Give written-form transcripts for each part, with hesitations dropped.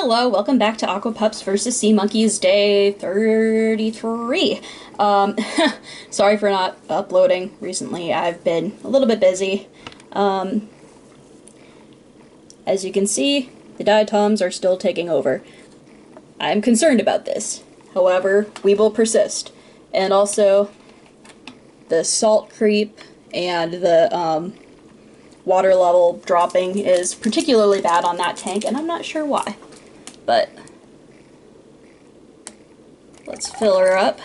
Hello, welcome back to Aqua Pups versus Sea Monkeys Day 33. Sorry for not uploading recently. I've been a little bit busy. As you can see, the diatoms are still taking over. I'm concerned about this. However, we will persist. And also, the salt creep and the water level dropping is particularly bad on that tank, and I'm not sure why. But let's fill her up.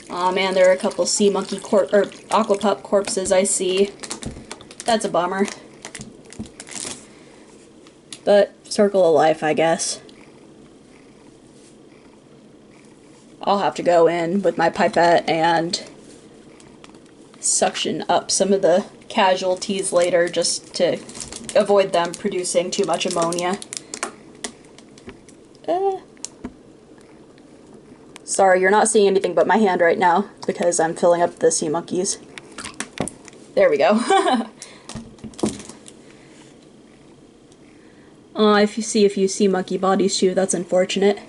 Aw man, there are a couple sea monkey or aqua pup corpses I see. That's a bummer. But circle of life, I guess. I'll have to go in with my pipette and suction up some of the casualties later just to avoid them producing too much ammonia. Sorry, you're not seeing anything but my hand right now because I'm filling up the sea monkeys. There we go. If you see a few sea monkey bodies too, that's unfortunate.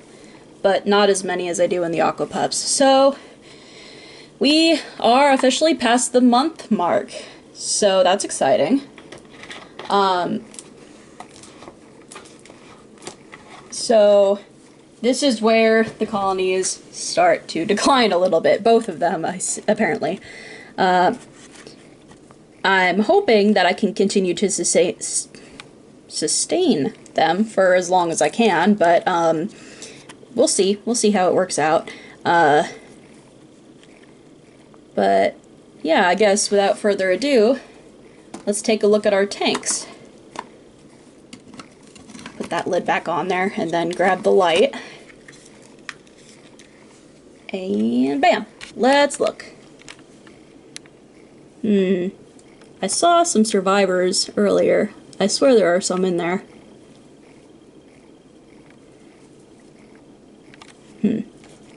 But not as many as I do in the Aqua Pups. So, we are officially past the month mark. So that's exciting. So this is where the colonies start to decline a little bit, both of them, apparently. I'm hoping that I can continue to sustain them for as long as I can, but we'll see. We'll see how it works out. But yeah, I guess without further ado, let's take a look at our tanks. Put that lid back on there and then grab the light. And bam! Let's look. I saw some survivors earlier. I swear there are some in there.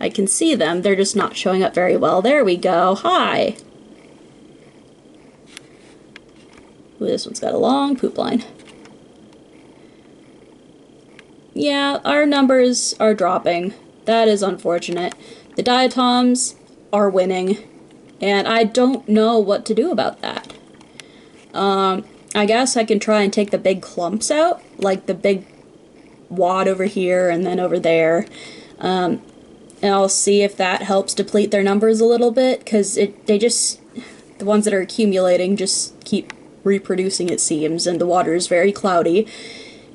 I can see them, they're just not showing up very well. There we go. Hi! Ooh, this one's got a long poop line. Yeah, our numbers are dropping. That is unfortunate. The diatoms are winning, and I don't know what to do about that. I guess I can try and take the big clumps out, like the big wad over here and then over there. And I'll see if that helps deplete their numbers a little bit, because the ones that are accumulating just keep reproducing, it seems, and the water is very cloudy.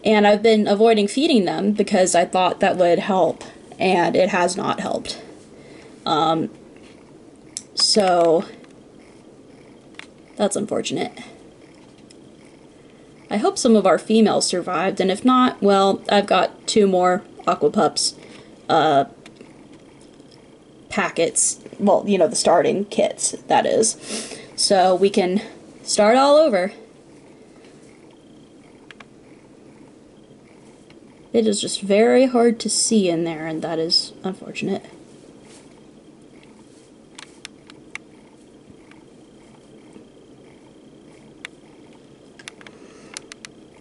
And I've been avoiding feeding them because I thought that would help, and it has not helped. So that's unfortunate. I hope some of our females survived, and if not, well, I've got 2 more Aqua Pups packets, well, you know, the starting kits, that is. So we can start all over. It is just very hard to see in there, and that is unfortunate.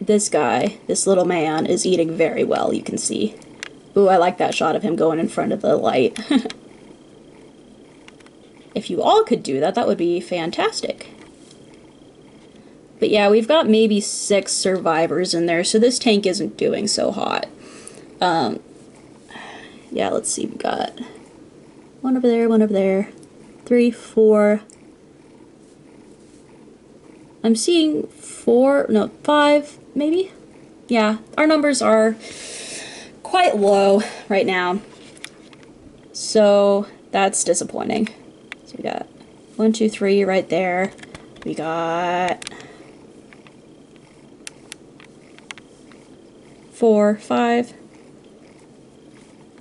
This guy, this little man, is eating very well, you can see. Ooh, I like that shot of him going in front of the light. If you all could do that, that would be fantastic. But yeah, we've got maybe 6 survivors in there, so this tank isn't doing so hot. Yeah, let's see, we got 1 over there, 3, 4. I'm seeing 4, no, 5, maybe? Yeah, our numbers are quite low right now. So that's disappointing. So we got 1, 2, 3 right there. We got 4, 5.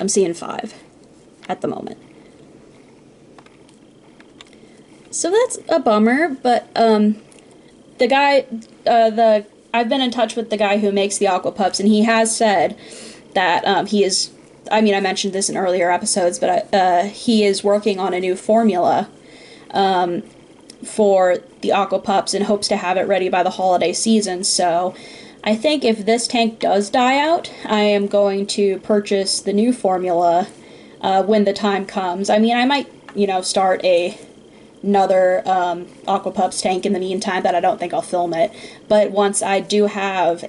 I'm seeing 5 at the moment. So that's a bummer, but the guy, I've been in touch with the guy who makes the Aqua Pups, and he has said that he is, I mean, I mentioned this in earlier episodes, but he is working on a new formula for the Aqua Pups and hopes to have it ready by the holiday season, so I think if this tank does die out, I am going to purchase the new formula when the time comes. I mean, I might, you know, start another Aqua Pups tank in the meantime, but I don't think I'll film it. But once I do have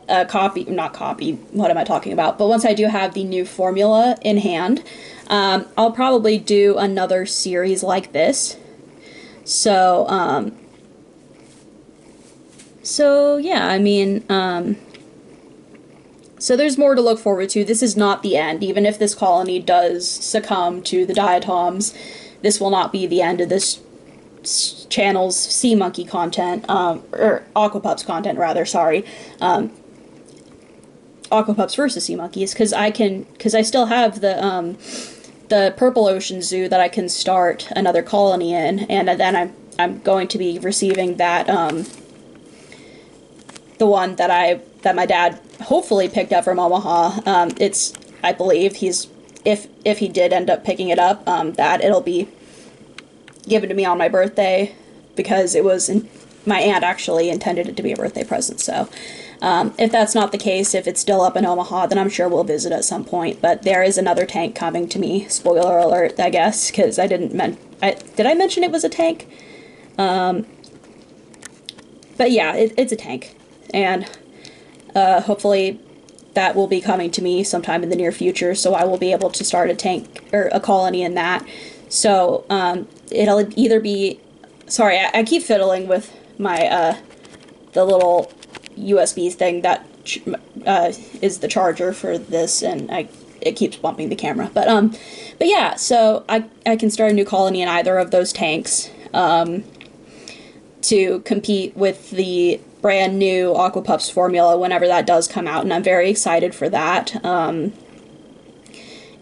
not copy, what am I talking about? But once I do have the new formula in hand, I'll probably do another series like this. So yeah, I mean, so there's more to look forward to. This is not the end. Even if this colony does succumb to the diatoms, this will not be the end of this channel's sea monkey content, or Aqua Pups content, rather, sorry. Aqua Pups versus sea monkeys, because I still have the Purple Ocean Zoo that I can start another colony in, and then I'm going to be receiving that, the one that my dad hopefully picked up from Omaha. I believe if he did end up picking it up, that it'll be given to me on my birthday, because my aunt actually intended it to be a birthday present. So if that's not the case, if it's still up in Omaha, then I'm sure we'll visit at some point. But there is another tank coming to me. Spoiler alert, I guess, because I did I mention it was a tank? But yeah, it's a tank. And hopefully that will be coming to me sometime in the near future, so I will be able to start a tank, or a colony in that. So it'll either be... Sorry, I keep fiddling with my the little USB thing that is the charger for this, and it keeps bumping the camera. But yeah, so I can start a new colony in either of those tanks to compete with the brand new Aqua Pups formula whenever that does come out, and I'm very excited for that.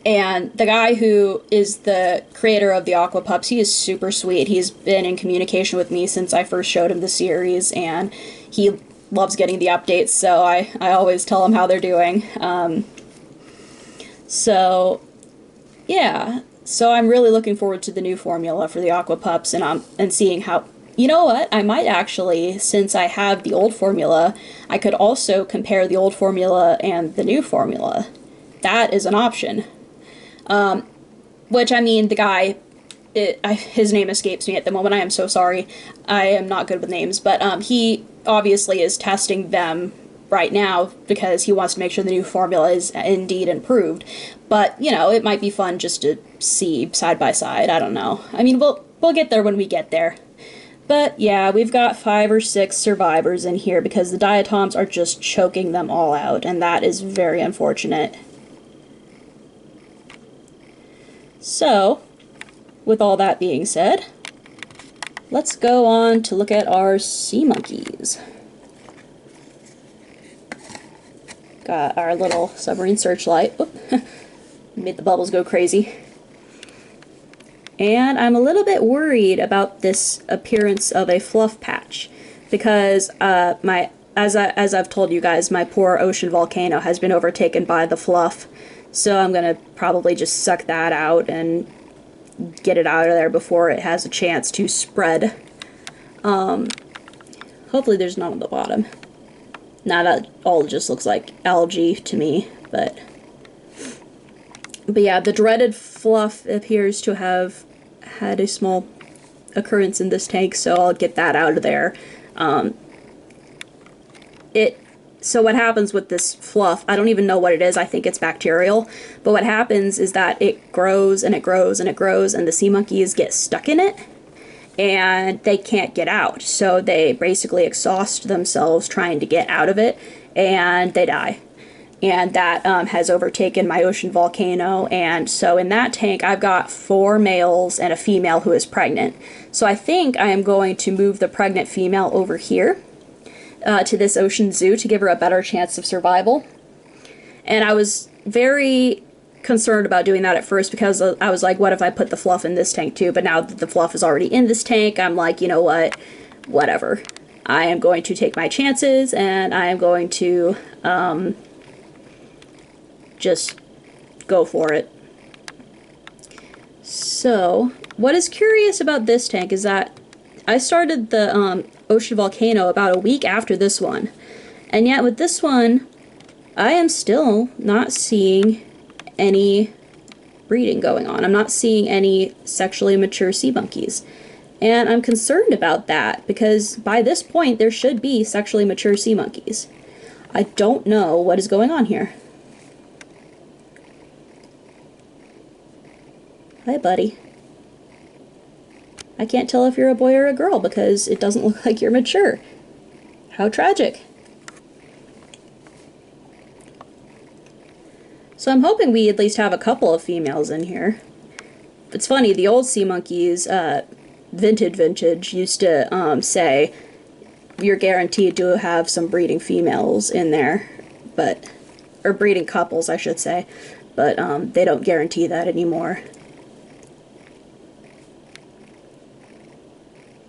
And the guy who is the creator of the Aqua Pups, he is super sweet. He's been in communication with me since I first showed him the series, and he loves getting the updates, so I always tell him how they're doing. So yeah, so I'm really looking forward to the new formula for the Aqua Pups, and seeing how... You know what? I might actually, since I have the old formula, I could also compare the old formula and the new formula. That is an option. Which, I mean, the guy, his name escapes me at the moment. I am so sorry. I am not good with names. But he obviously is testing them right now because he wants to make sure the new formula is indeed improved. But, you know, it might be fun just to see side by side. I don't know. I mean, we'll get there when we get there. But yeah, we've got 5 or 6 survivors in here because the diatoms are just choking them all out, and that is very unfortunate. So, with all that being said, let's go on to look at our sea monkeys. Got our little submarine searchlight. Oop. Made the bubbles go crazy. And I'm a little bit worried about this appearance of a fluff patch, because as I've told you guys, my poor Ocean Volcano has been overtaken by the fluff, so I'm gonna probably just suck that out and get it out of there before it has a chance to spread. Hopefully there's none on the bottom. Now that all just looks like algae to me, but yeah, the dreaded fluff appears to have had a small occurrence in this tank, so I'll get that out of there. So what happens with this fluff, I don't even know what it is, I think it's bacterial, but what happens is that it grows and it grows and it grows, and the sea monkeys get stuck in it, and they can't get out. So they basically exhaust themselves trying to get out of it, and they die. And that has overtaken my Ocean Volcano, and so in that tank I've got 4 males and a female who is pregnant. So I think I am going to move the pregnant female over here to this ocean zoo to give her a better chance of survival. And I was very concerned about doing that at first because I was like, what if I put the fluff in this tank too? But now that the fluff is already in this tank, I'm like, you know what, whatever. I am going to take my chances, and I am going to just go for it. So what is curious about this tank is that I started the Ocean Volcano about a week after this one. And yet with this one, I am still not seeing any breeding going on. I'm not seeing any sexually mature sea monkeys. And I'm concerned about that because by this point there should be sexually mature sea monkeys. I don't know what is going on here. Hi, buddy. I can't tell if you're a boy or a girl because it doesn't look like you're mature. How tragic. So I'm hoping we at least have a couple of females in here. It's funny, the old sea monkeys, vintage, used to say you're guaranteed to have some breeding females in there, or breeding couples, I should say, but they don't guarantee that anymore.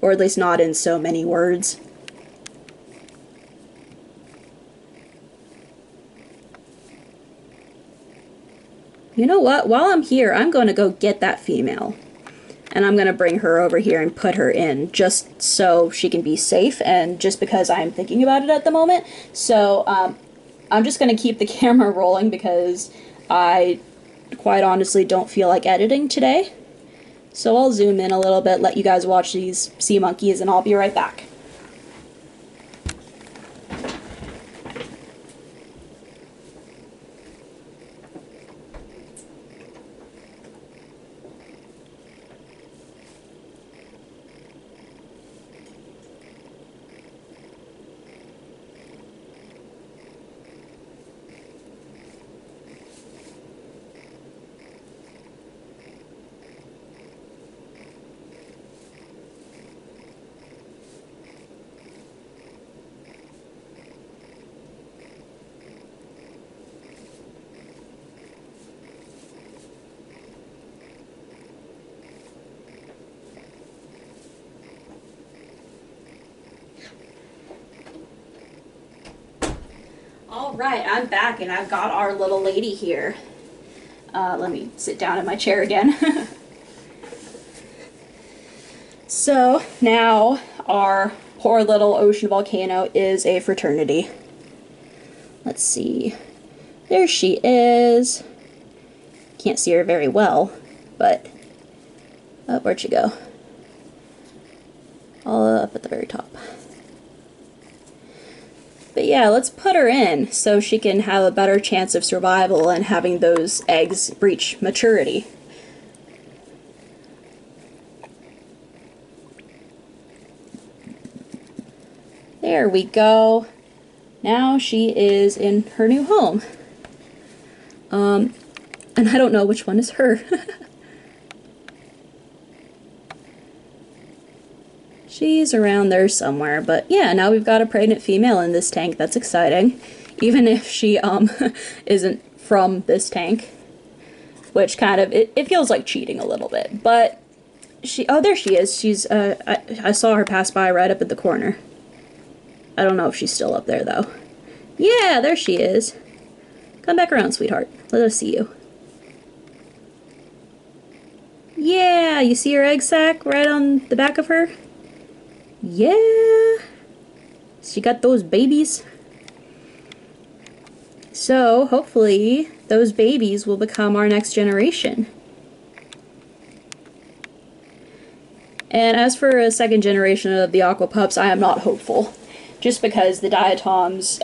Or at least not in so many words. You know what? While I'm here, I'm going to go get that female. And I'm going to bring her over here and put her in just so she can be safe and just because I'm thinking about it at the moment. So I'm just going to keep the camera rolling because I quite honestly don't feel like editing today. So I'll zoom in a little bit, let you guys watch these sea monkeys, and I'll be right back. Alright, I'm back and I've got our little lady here. Let me sit down in my chair again. So now our poor little Ocean Volcano is a fraternity. Let's see. There she is. Can't see her very well, but oh, where'd she go? All up at the very top. But yeah, let's put her in so she can have a better chance of survival and having those eggs reach maturity. There we go. Now she is in her new home. And I don't know which one is her. She's around there somewhere, but yeah, now we've got a pregnant female in this tank. That's exciting. Even if she isn't from this tank, which kind of, it feels like cheating a little bit, but oh, there she is. She's, I saw her pass by right up at the corner. I don't know if she's still up there, though. Yeah, there she is. Come back around, sweetheart. Let us see you. Yeah, you see her egg sac right on the back of her? Yeah. She got those babies. So, hopefully, those babies will become our next generation. And as for a second generation of the Aqua Pups, I am not hopeful. Just because the diatoms,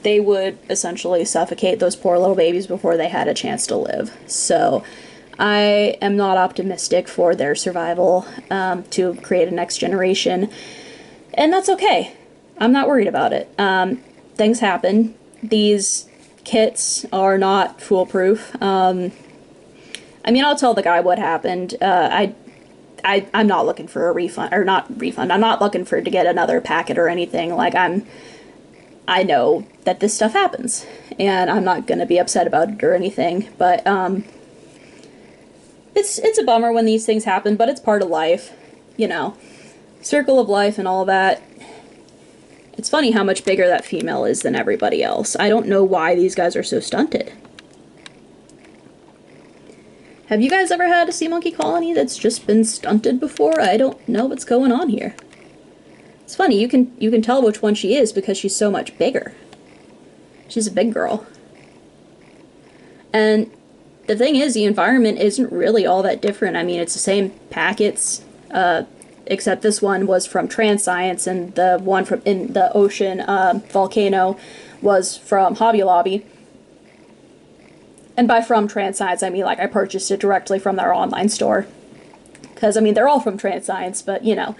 they would essentially suffocate those poor little babies before they had a chance to live. So, I am not optimistic for their survival to create a next generation. And that's okay. I'm not worried about it. Things happen. These kits are not foolproof. I mean, I'll tell the guy what happened. I'm not looking for a refund, or not refund. I'm not looking to get another packet or anything. Like, I know that this stuff happens, and I'm not gonna be upset about it or anything. But it's a bummer when these things happen, but it's part of life, you know, circle of life and all that. It's funny how much bigger that female is than everybody else. I don't know why these guys are so stunted. Have you guys ever had a sea monkey colony that's just been stunted before? I don't know what's going on here. It's funny, you can tell which one she is because she's so much bigger. She's a big girl. And the thing is, the environment isn't really all that different. I mean, it's the same packets, except this one was from Transcience, and the one from in the Ocean Volcano was from Hobby Lobby. And by from Transcience, I mean, like, I purchased it directly from their online store. Because, I mean, they're all from Transcience, but, you know.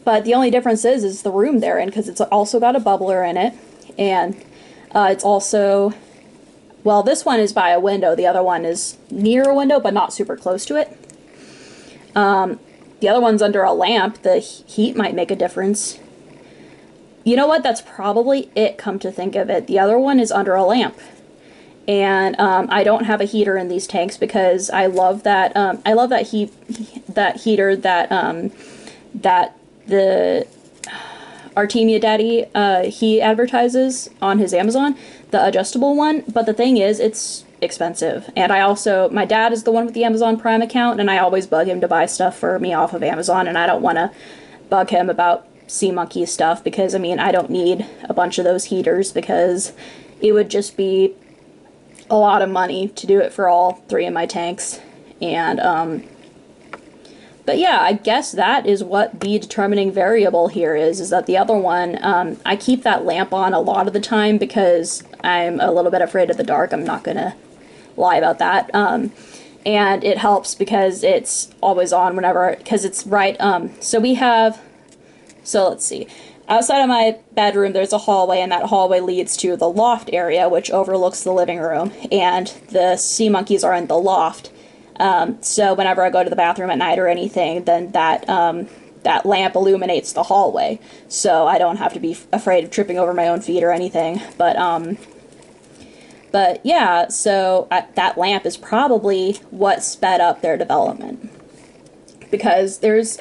But the only difference is the room they're in, because it's also got a bubbler in it. And it's also... Well, this one is by a window. The other one is near a window, but not super close to it. The other one's under a lamp. The heat might make a difference. You know what? That's probably it, come to think of it. The other one is under a lamp. And I don't have a heater in these tanks because I love that heater that the Artemia Daddy he advertises on his Amazon, the adjustable one. But the thing is, it's expensive. And my dad is the one with the Amazon Prime account, and I always bug him to buy stuff for me off of Amazon, and I don't want to bug him about sea monkey stuff because, I mean, I don't need a bunch of those heaters because it would just be a lot of money to do it for all 3 of my tanks. And but yeah, I guess that is what the determining variable here is that the other one, I keep that lamp on a lot of the time because I'm a little bit afraid of the dark. I'm not gonna lie about that. And it helps because it's always on whenever, because it's right, so let's see. Outside of my bedroom, there's a hallway, and that hallway leads to the loft area, which overlooks the living room, and the sea monkeys are in the loft. So whenever I go to the bathroom at night or anything, then that lamp illuminates the hallway, so I don't have to be afraid of tripping over my own feet or anything. But yeah, so that lamp is probably what sped up their development, because there's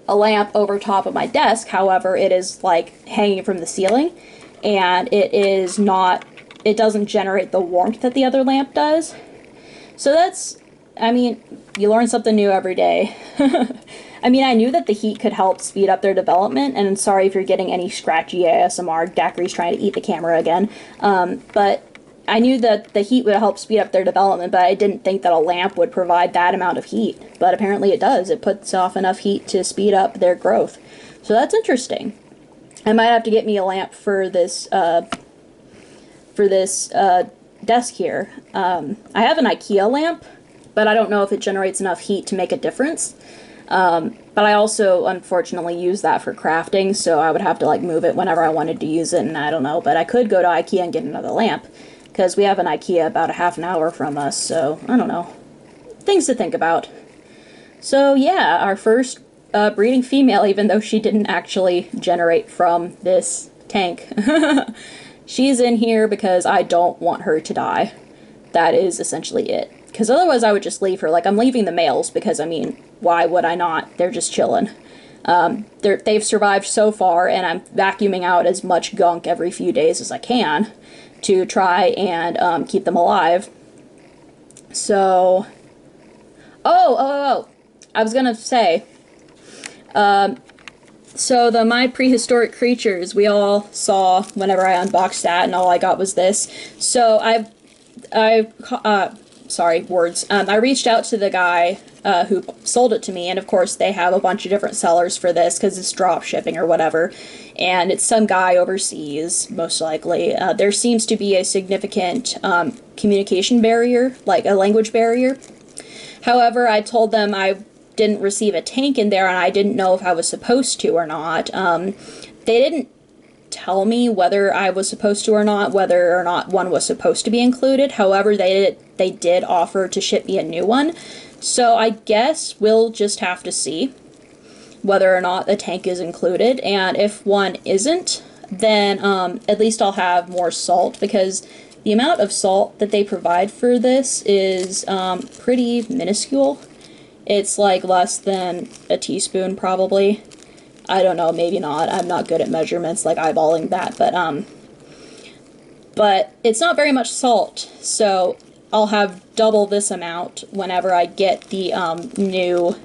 a lamp over top of my desk. However, it is like hanging from the ceiling, and it doesn't generate the warmth that the other lamp does. So that's, I mean, you learn something new every day. I mean, I knew that the heat could help speed up their development, and I'm sorry if you're getting any scratchy ASMR. Daiquiri's trying to eat the camera again. But I knew that the heat would help speed up their development, but I didn't think that a lamp would provide that amount of heat. But apparently it does. It puts off enough heat to speed up their growth. So that's interesting. I might have to get me a lamp for this desk here. I have an IKEA lamp, but I don't know if it generates enough heat to make a difference. But I also, unfortunately, use that for crafting, so I would have to, like, move it whenever I wanted to use it, and I don't know. But I could go to IKEA and get another lamp, because we have an IKEA about a half an hour from us, so I don't know. Things to think about. So yeah, our first breeding female, even though she didn't actually generate from this tank. She's in here because I don't want her to die. That is essentially it. Because otherwise I would just leave her. Like, I'm leaving the males because, I mean, why would I not? They're just chilling. They've survived so far, and I'm vacuuming out as much gunk every few days as I can to try and keep them alive. So, oh, I was gonna say, so my Prehistoric Creatures, we all saw whenever I unboxed that, and all I got was this. So sorry, words. I reached out to the guy who sold it to me, and of course they have a bunch of different sellers for this because it's drop shipping or whatever, and it's some guy overseas, most likely. There seems to be a significant communication barrier, like a language barrier. However, I told them I didn't receive a tank in there, and I didn't know if I was supposed to or not. They didn't tell me whether I was supposed to or not, whether or not one was supposed to be included. However, they did offer to ship me a new one. So I guess we'll just have to see whether or not a tank is included. And if one isn't, then at least I'll have more salt, because the amount of salt that they provide for this is pretty minuscule. It's like less than a teaspoon, probably. I don't know, maybe not. I'm not good at measurements, like eyeballing that, but it's not very much salt, so I'll have double this amount whenever I get the new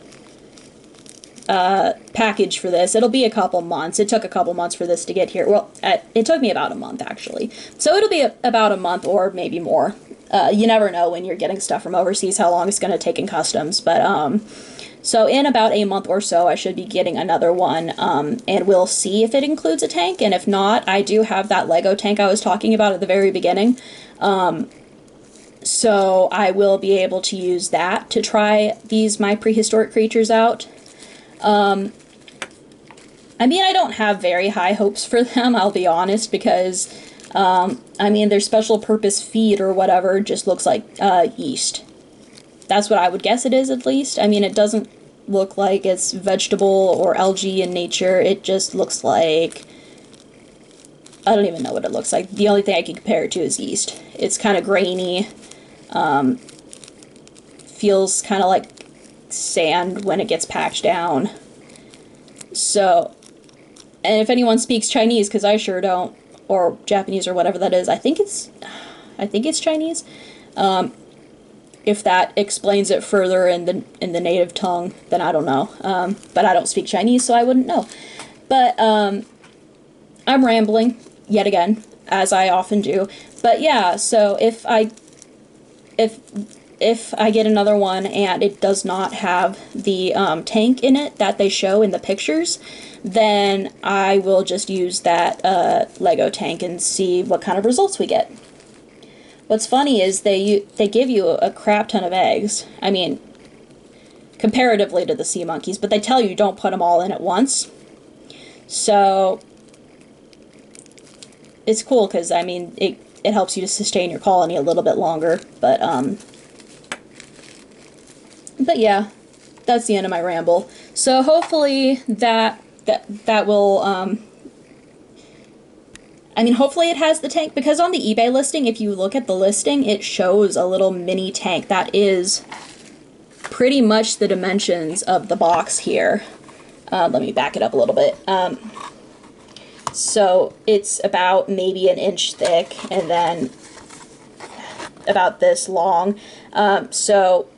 package for this. It'll be a couple months. It took a couple months for this to get here. Well, it took me about a month, actually. So it'll be about a month or maybe more. You never know when you're getting stuff from overseas how long it's going to take in customs. But, so in about a month or so, I should be getting another one, and we'll see if it includes a tank. And if not, I do have that Lego tank I was talking about at the very beginning. So I will be able to use that to try my prehistoric creatures out. I mean, I don't have very high hopes for them, I'll be honest, because, I mean, their special purpose feed or whatever just looks like, yeast. That's what I would guess it is, at least. I mean, it doesn't look like it's vegetable or algae in nature. It just looks like... I don't even know what it looks like. The only thing I can compare it to is yeast. It's kind of grainy. Feels kind of like sand when it gets packed down. So, and if anyone speaks Chinese, because I sure don't, or Japanese or whatever that is, I think it's Chinese. If that explains it further in the native tongue, then I don't know. But I don't speak Chinese, so I wouldn't know. But I'm rambling yet again, as I often do. But yeah, so if I get another one and it does not have the tank in it that they show in the pictures, then I will just use that Lego tank and see what kind of results we get. What's funny is they give you a crap ton of eggs. I mean, comparatively to the sea monkeys, but they tell you don't put them all in at once. So it's cool because, I mean, it helps you to sustain your colony a little bit longer. But yeah, that's the end of my ramble. So hopefully that will, I mean, hopefully it has the tank, because on the eBay listing, if you look at the listing, it shows a little mini tank that is pretty much the dimensions of the box here. Let me back it up a little bit. So it's about maybe an inch thick and then about this long. So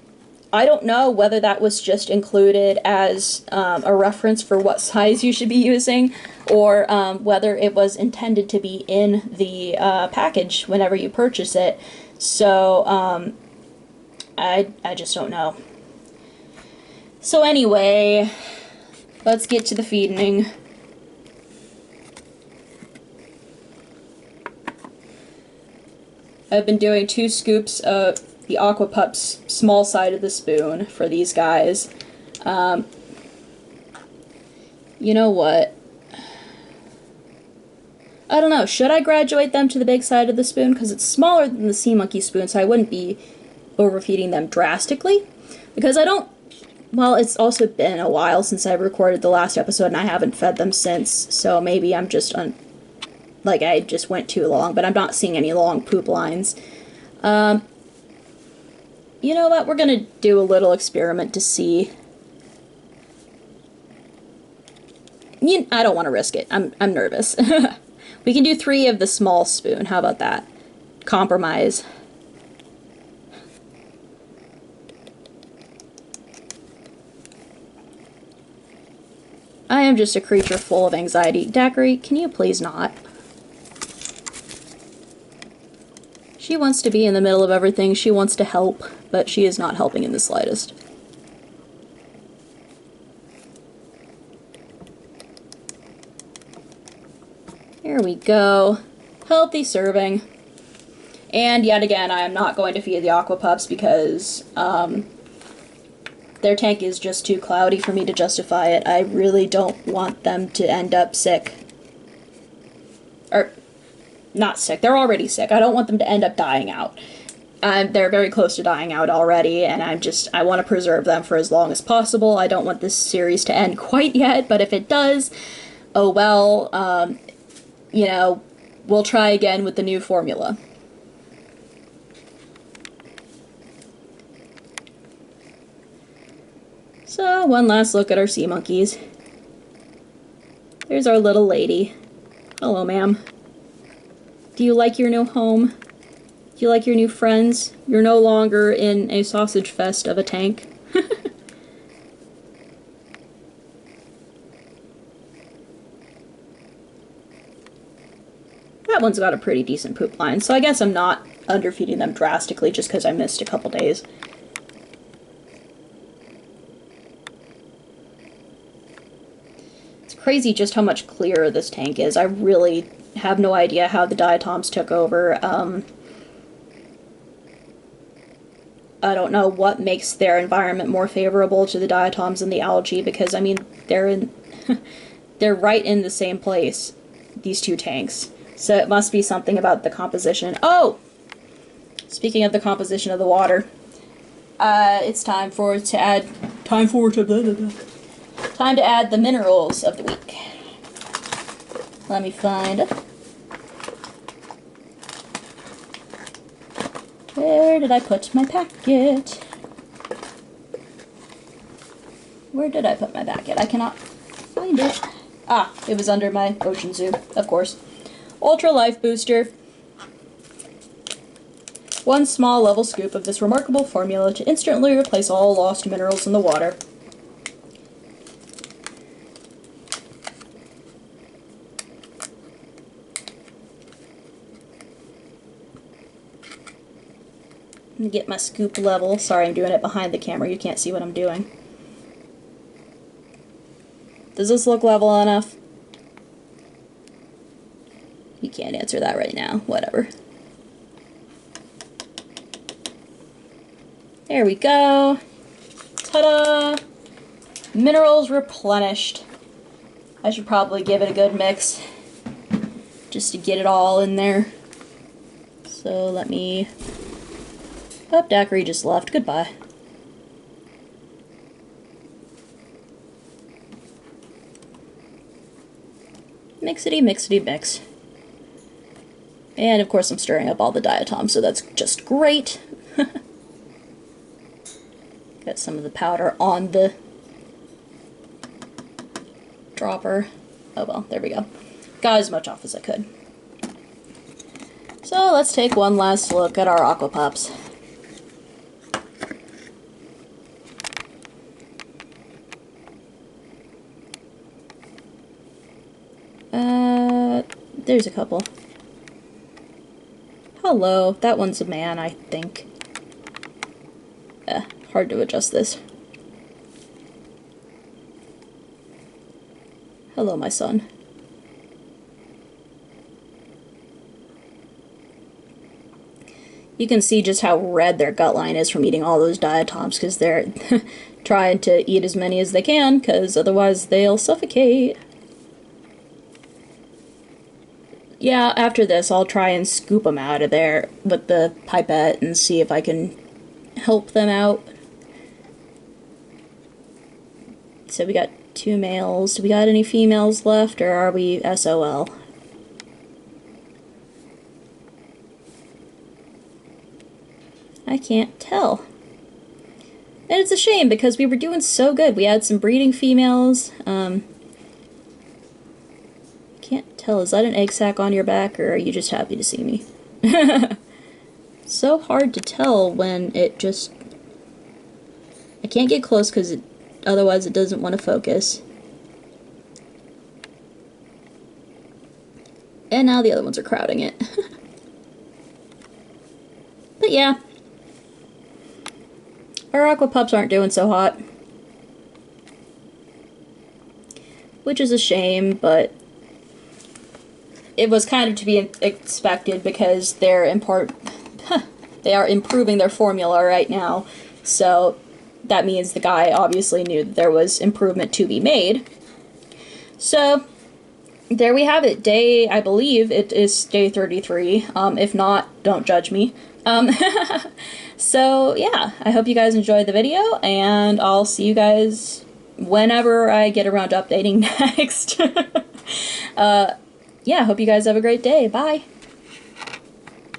I don't know whether that was just included as a reference for what size you should be using, or whether it was intended to be in the package whenever you purchase it. So I just don't know. So anyway, let's get to the feeding. I've been doing 2 scoops of the Aqua Pups small side of the spoon for these guys. You know what? I don't know, should I graduate them to the big side of the spoon? Because it's smaller than the sea monkey spoon, so I wouldn't be overfeeding them drastically. Because I don't... Well, it's also been a while since I've recorded the last episode, and I haven't fed them since, so maybe I'm just like, I just went too long, but I'm not seeing any long poop lines. You know what? We're gonna do a little experiment to see. I don't want to risk it. I'm nervous. We can do 3 of the small spoon. How about that? Compromise. I am just a creature full of anxiety. Daiquiri, can you please not? She wants to be in the middle of everything. She wants to help, but she is not helping in the slightest. Here we go. Healthy serving. And yet again, I am not going to feed the Aqua Pups because their tank is just too cloudy for me to justify it. I really don't want them to end up sick. Or, not sick. They're already sick. I don't want them to end up dying out. They're very close to dying out already, and I want to preserve them for as long as possible. I don't want this series to end quite yet, but if it does, oh well, you know, we'll try again with the new formula. So, one last look at our sea monkeys. There's our little lady. Hello, ma'am. Do you like your new home? Do you like your new friends? You're no longer in a sausage fest of a tank. That one's got a pretty decent poop line, so I guess I'm not underfeeding them drastically just because I missed a couple days. It's crazy just how much clearer this tank is. I really have no idea how the diatoms took over. I don't know what makes their environment more favorable to the diatoms and the algae, because I mean they're right in the same place, these two tanks. So it must be something about the composition. Oh! Speaking of the composition of the water, it's time to add the minerals of the week. Let me find it. Where did I put my packet? Where did I put my packet? I cannot find it. Ah, it was under my Ocean Zoo, of course. Ultra Life Booster. 1 small level scoop of this remarkable formula to instantly replace all lost minerals in the water. Let me get my scoop level. Sorry, I'm doing it behind the camera. You can't see what I'm doing. Does this look level enough? You can't answer that right now. Whatever. There we go. Ta-da! Minerals replenished. I should probably give it a good mix just to get it all in there. So let me... Oh, Daiquiri just left. Goodbye. Mixity, mixity, mix. And of course I'm stirring up all the diatoms, so that's just great. Got some of the powder on the dropper. Oh well, there we go. Got as much off as I could. So let's take one last look at our Aqua Pups. There's a couple. Hello, that one's a man, I think. Hard to adjust this. Hello, my son. You can see just how red their gut line is from eating all those diatoms, because they're trying to eat as many as they can, because otherwise they'll suffocate. Yeah, after this I'll try and scoop them out of there with the pipette and see if I can help them out. So we got 2 males. Do we got any females left, or are we SOL? I can't tell. And it's a shame because we were doing so good. We had some breeding females. Can't tell. Is that an egg sac on your back, or are you just happy to see me? So hard to tell when it just... I can't get close because otherwise it doesn't want to focus. And now the other ones are crowding it. But yeah. Our Aqua Pups aren't doing so hot. Which is a shame, but it was kind of to be expected because they are improving their formula right now. So that means the guy obviously knew that there was improvement to be made. So there we have it. I believe it is day 33. If not, don't judge me. So yeah, I hope you guys enjoyed the video, and I'll see you guys whenever I get around to updating next. Yeah, hope you guys have a great day. Bye!